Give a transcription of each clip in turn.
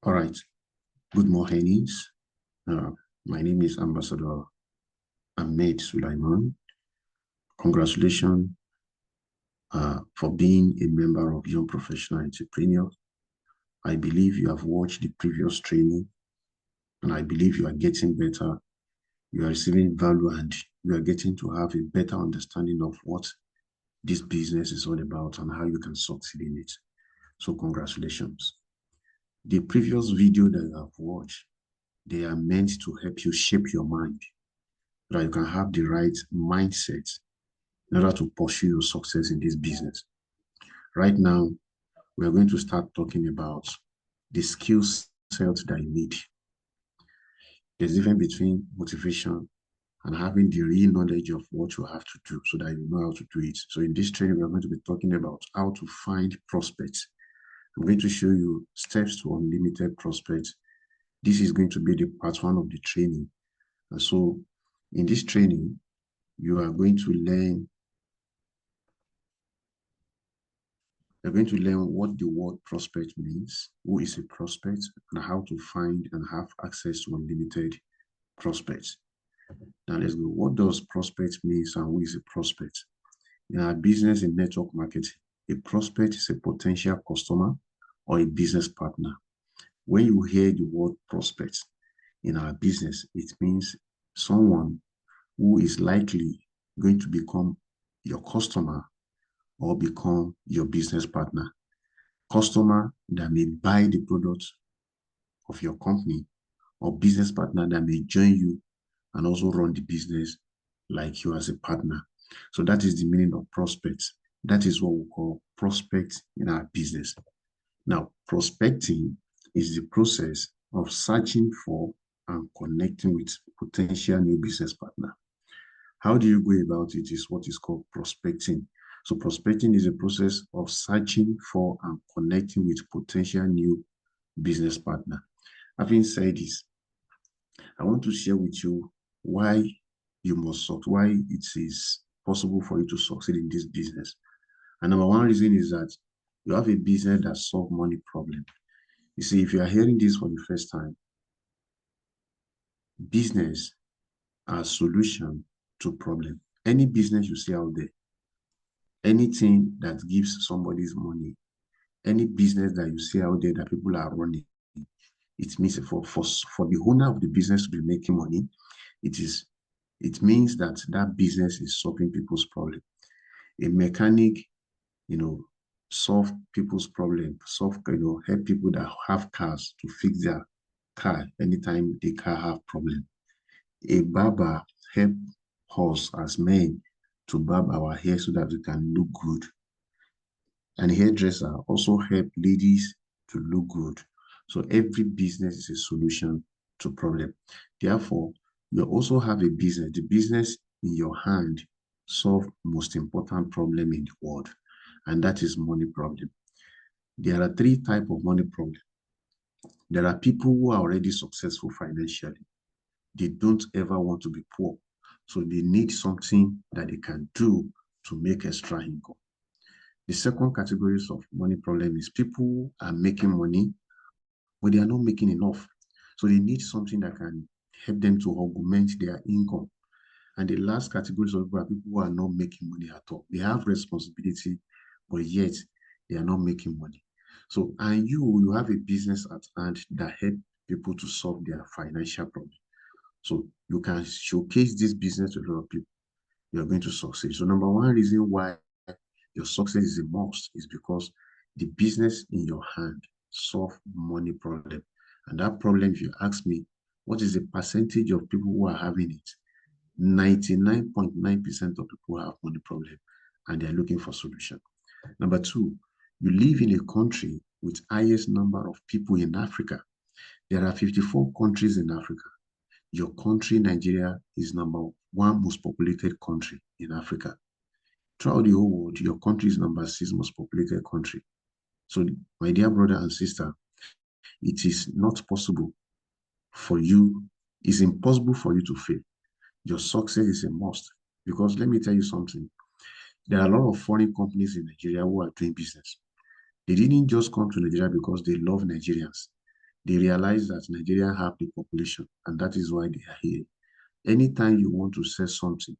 All right. Good mornings. My name is Ambassador Ahmed Sulaiman. Congratulations for being a member of Young Professional Entrepreneurs. I believe you have watched the previous training, and I believe you are getting better. You are receiving value, and you are getting to have a better understanding of what this business is all about and how you can succeed in it. So congratulations. The previous video that you have watched, they are meant to help you shape your mind so that you can have the right mindset in order to pursue your success in this business. Right now, we are going to start talking about the skill set that you need. There's a difference between motivation and having the real knowledge of what you have to do so that you know how to do it. So in this training, we are going to be talking about how to find prospects. I'm going to show you steps to unlimited prospects. This is going to be the part one of the training. And so in this training, you are going to learn what the word prospect means, who is a prospect, and how to find and have access to unlimited prospects. Now let's go. What does prospect mean and who is a prospect? In our business in network marketing, a prospect is a potential customer or a business partner. When you hear the word prospect in our business, it means someone who is likely going to become your customer or become your business partner. Customer that may buy the product of your company, or business partner that may join you and also run the business like you as a partner. So that is the meaning of prospects. That is what we call prospects in our business. Now, prospecting is the process of searching for and connecting with potential new business partner. How do you go about it is what is called prospecting. So prospecting is a process of searching for and connecting with potential new business partner. Having said this, I want to share with you why why it is possible for you to succeed in this business. And number one reason is that you have a business that solves money problem. You see, if you are hearing this for the first time, business as solution to problem. Any business you see out there, anything that gives somebody's money, any business that you see out there that people are running, it means for the owner of the business to be making money, it means that that business is solving people's problem. A mechanic, solve people's problem, help people that have cars to fix their car anytime the car have problem. A barber help us as men to barb our hair so that we can look good. And hairdresser also help ladies to look good. So every business is a solution to problem. Therefore, you also have a business. The business in your hand solve most important problem in the world, and that is money problem. There are three types of money problem. There are people who are already successful financially. They don't ever want to be poor. So they need something that they can do to make extra income. The second category of money problem is people who are making money, but they are not making enough. So they need something that can help them to augment their income. And the last category of people are people who are not making money at all. They have responsibility, but yet they are not making money. So, and you have a business at hand that help people to solve their financial problem. So you can showcase this business to a lot of people. You are going to succeed. So number one reason why your success is a must is because the business in your hand solve money problem. And that problem, if you ask me, what is the percentage of people who are having it? 99.9% of people have money problem and they're looking for solution. Number two, you live in a country with highest number of people in Africa. There are 54 countries in Africa. Your country, Nigeria, is number one most populated country in Africa. Throughout the whole world, your country is number 6 most populated country. So, my dear brother and sister, it is not possible for you, it's impossible for you to fail. Your success is a must. Because let me tell you something. There are a lot of foreign companies in Nigeria who are doing business. They didn't just come to Nigeria because they love Nigerians. They realize that Nigeria have the population, and that is why they are here. Anytime you want to sell something,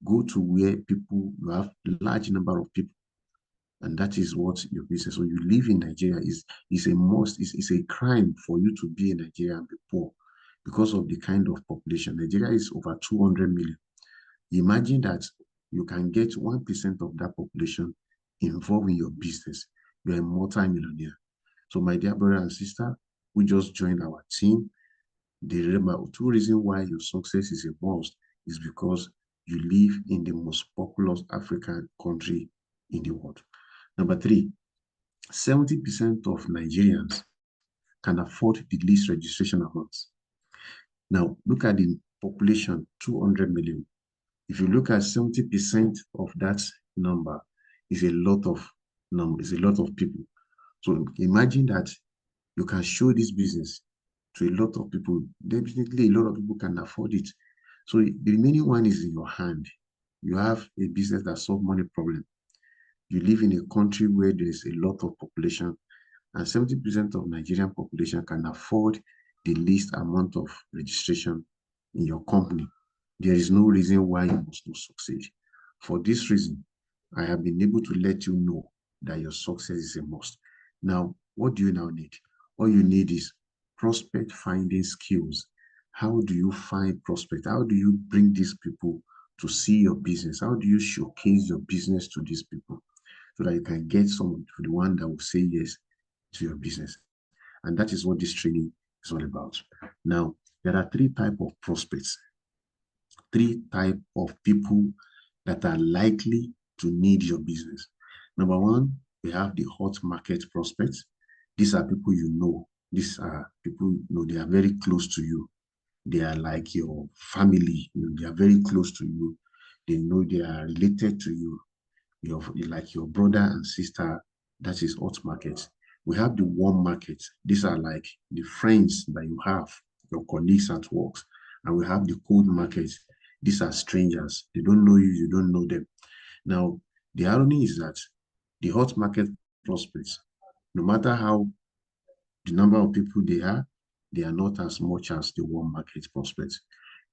go to where you have a large number of people, and that is what your business. So you live in Nigeria is a must. Is a crime for you to be in Nigeria and be poor because of the kind of population. Nigeria is over 200 million. Imagine that you can get 1% of that population involved in your business. You're a multi-millionaire. So my dear brother and sister, who just joined our team, the two reasons why your success is a must is because you live in the most populous African country in the world. Number three, 70% of Nigerians can afford the least registration amounts. Now, look at the population, 200 million. If you look at 70% of that number, is a lot of people. So imagine that you can show this business to a lot of people. Definitely, a lot of people can afford it. So the remaining one is in your hand. You have a business that solves money problem. You live in a country where there is a lot of population, and 70% of Nigerian population can afford the least amount of registration in your company. There is no reason why you must not succeed. For this reason, I have been able to let you know that your success is a must. Now, what do you now need? All you need is prospect finding skills. How do you find prospect? How do you bring these people to see your business? How do you showcase your business to these people so that you can get someone, the one that will say yes to your business? And that is what this training is all about. Now, there are three types of prospects, three types of people that are likely to need your business. Number one, we have the hot market prospects. These are people you know. These are people you know, they are very close to you. They are like your family. They are very close to you. They know they are related to you. Like your brother and sister. That is hot market. We have the warm market. These are like the friends that you have, your colleagues at work. And we have the cold market. These are strangers. They don't know you, you don't know them. Now, the irony is that the hot market prospects, no matter how the number of people they are not as much as the warm market prospects.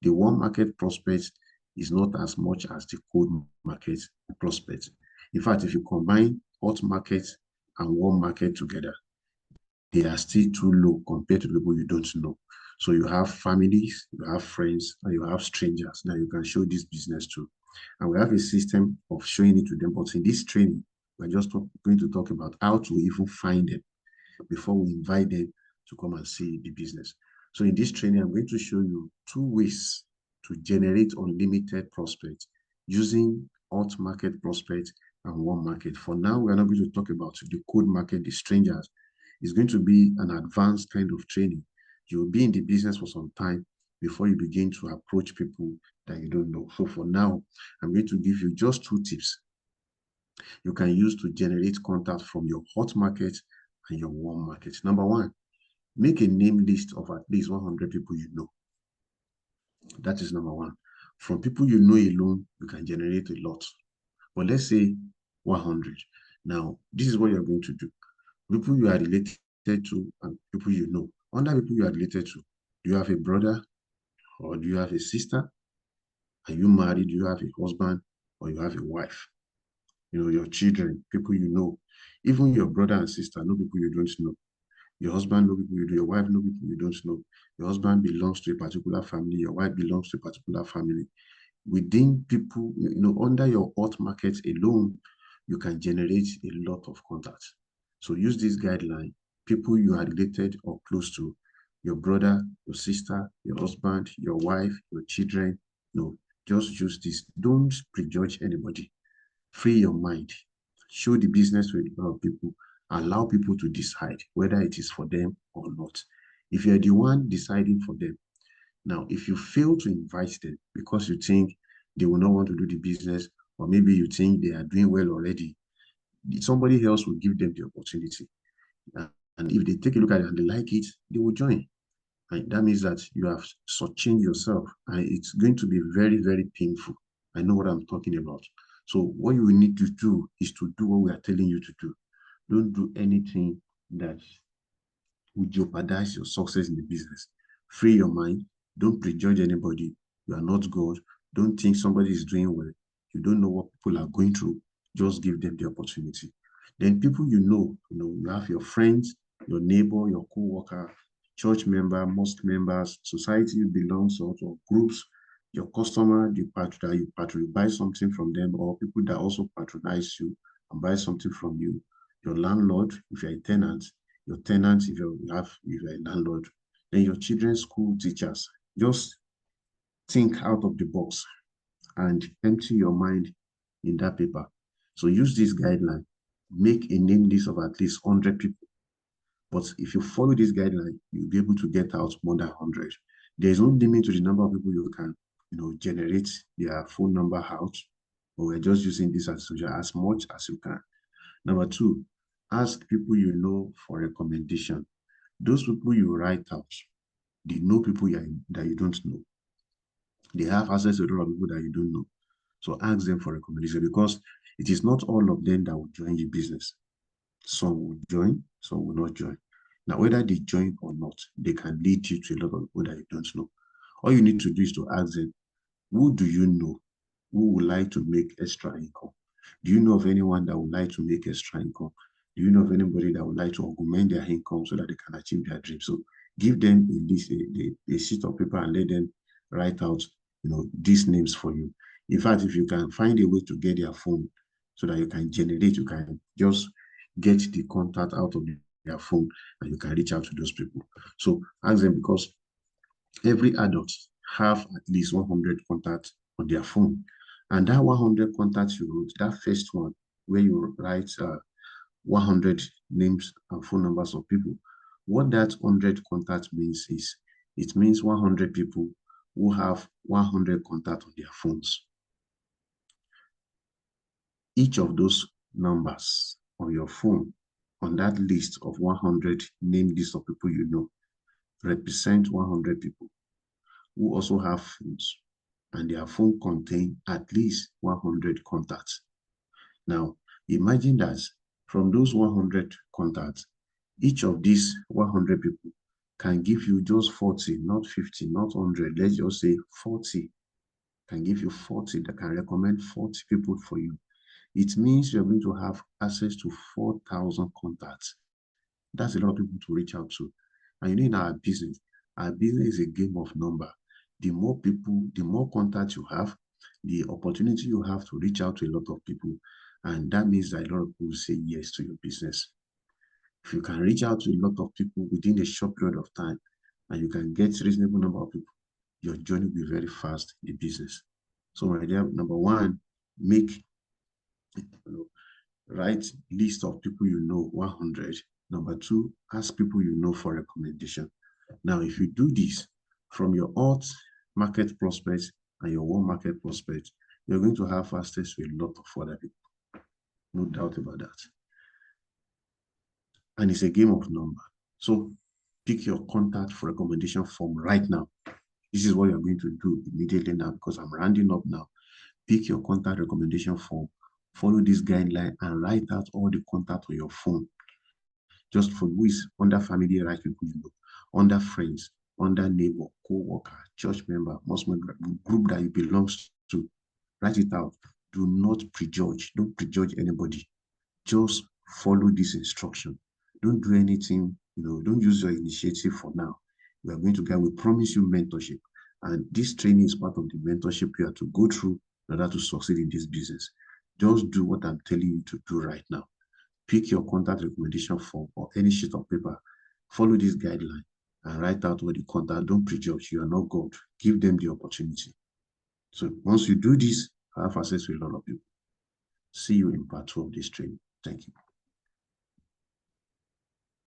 The warm market prospects is not as much as the cold market prospects. In fact, if you combine hot market and warm market together, they are still too low compared to people you don't know. So you have families, you have friends, and you have strangers that you can show this business to. And we have a system of showing it to them. But in this training, we're just going to talk about how to even find them before we invite them to come and see the business. So in this training, I'm going to show you two ways to generate unlimited prospects using hot market prospects and warm market. For now, we're not going to talk about the cold market, the strangers. It's going to be an advanced kind of training. You'll be in the business for some time before you begin to approach people that you don't know. So for now, I'm going to give you just two tips you can use to generate contact from your hot market and your warm market. Number one, make a name list of at least 100 people you know. That is number one. From people you know alone, you can generate a lot. But let's say 100. Now, this is what you're going to do. People you are related to and people you know. Under people you are related to, do you have a brother or do you have a sister? Are you married? Do you have a husband or you have a wife? Your children, people you know. Even your brother and sister know people you don't know. Your husband know people you do. Your wife know people you don't know. Your husband belongs to a particular family. Your wife belongs to a particular family. Within people, under your hot market alone, you can generate a lot of contacts. So use this guideline. People you are related or close to, your brother, your sister, your husband, your wife, your children. No, just use this. Don't prejudge anybody. Free your mind. Show the business to a lot of people. Allow people to decide whether it is for them or not. If you're the one deciding for them, now, if you fail to invite them because you think they will not want to do the business, or maybe you think they are doing well already, somebody else will give them the opportunity. And if they take a look at it and they like it, they will join. And that means that you have shortchanged yourself, and it's going to be very, very painful. I know what I'm talking about. So what you need to do is to do what we are telling you to do. Don't do anything that will jeopardize your success in the business. Free your mind. Don't prejudge anybody. You are not God. Don't think somebody is doing well. You don't know what people are going through. Just give them the opportunity. Then people you have your friends, your neighbor, your co-worker, church member, mosque members, society you belong to, or groups, your customer, you buy something from them, or people that also patronize you and buy something from you, your landlord, if you're a tenant, your tenants, if you're a landlord, then your children's school teachers. Just think out of the box and empty your mind in that paper. So use this guideline. Make a name list of at least 100 people. But if you follow this guideline, you'll be able to get out more than 100. There's no limit to the number of people you can, generate their phone number out. But we're just using this as much as you can. Number two, ask people you know for recommendation. Those people you write out, they know people that you don't know. They have access to a lot of people that you don't know. So ask them for recommendation because it is not all of them that will join your business. Some will join, some will not join. Now, whether they join or not, they can lead you to a lot of people that you don't know. All you need to do is to ask them, who do you know who would like to make extra income? Do you know of anyone that would like to make extra income? Do you know of anybody that would like to augment their income so that they can achieve their dreams? So give them a list, a sheet of paper and let them write out, these names for you. In fact, if you can find a way to get their phone so that you can just get the contact out of their phone and you can reach out to those people. So ask them because every adult have at least 100 contacts on their phone. And that 100 contacts you wrote, that first one, where you write 100 names and phone numbers of people, what that 100 contacts means is, it means 100 people who have 100 contacts on their phones. Each of those numbers on your phone, on that list of 100 named list of people you know, represent 100 people who also have phones, and their phone contain at least 100 contacts. Now, imagine that from those 100 contacts, each of these 100 people can give you just 40, not 50, not 100, let's just say 40, can give you 40, that can recommend 40 people for you. It means you're going to have access to 4,000 contacts. That's a lot of people to reach out to. And in our business is a game of number. The more people, the more contacts you have, the opportunity you have to reach out to a lot of people. And that means that a lot of people say yes to your business. If you can reach out to a lot of people within a short period of time, and you can get a reasonable number of people, your journey will be very fast in the business. So my dear, number one, write list of people you know, 100. Number two, ask people you know for recommendation. Now, if you do this from your hot market prospects and your warm market prospects, you're going to have access to a lot of other people. No doubt about that. And it's a game of number. So pick your contact for recommendation form right now. This is what you're going to do immediately now because I'm rounding up now. Pick your contact recommendation form, follow this guideline, and write out all the contact on your phone. Just for who is under family, right people you know, under friends, under neighbor, co-worker, church member, most group that you belong to. Write it out. Do not prejudge. Don't prejudge anybody. Just follow this instruction. Don't do anything, don't use your initiative for now. We are going to we promise you mentorship. And this training is part of the mentorship you have to go through in order to succeed in this business. Just do what I'm telling you to do right now. Pick your contact recommendation form or any sheet of paper. Follow this guideline and write out what the contact. Don't prejudge. You are not God. Give them the opportunity. So once you do this, have access to a lot of people. See you in part 2 of this training. Thank you.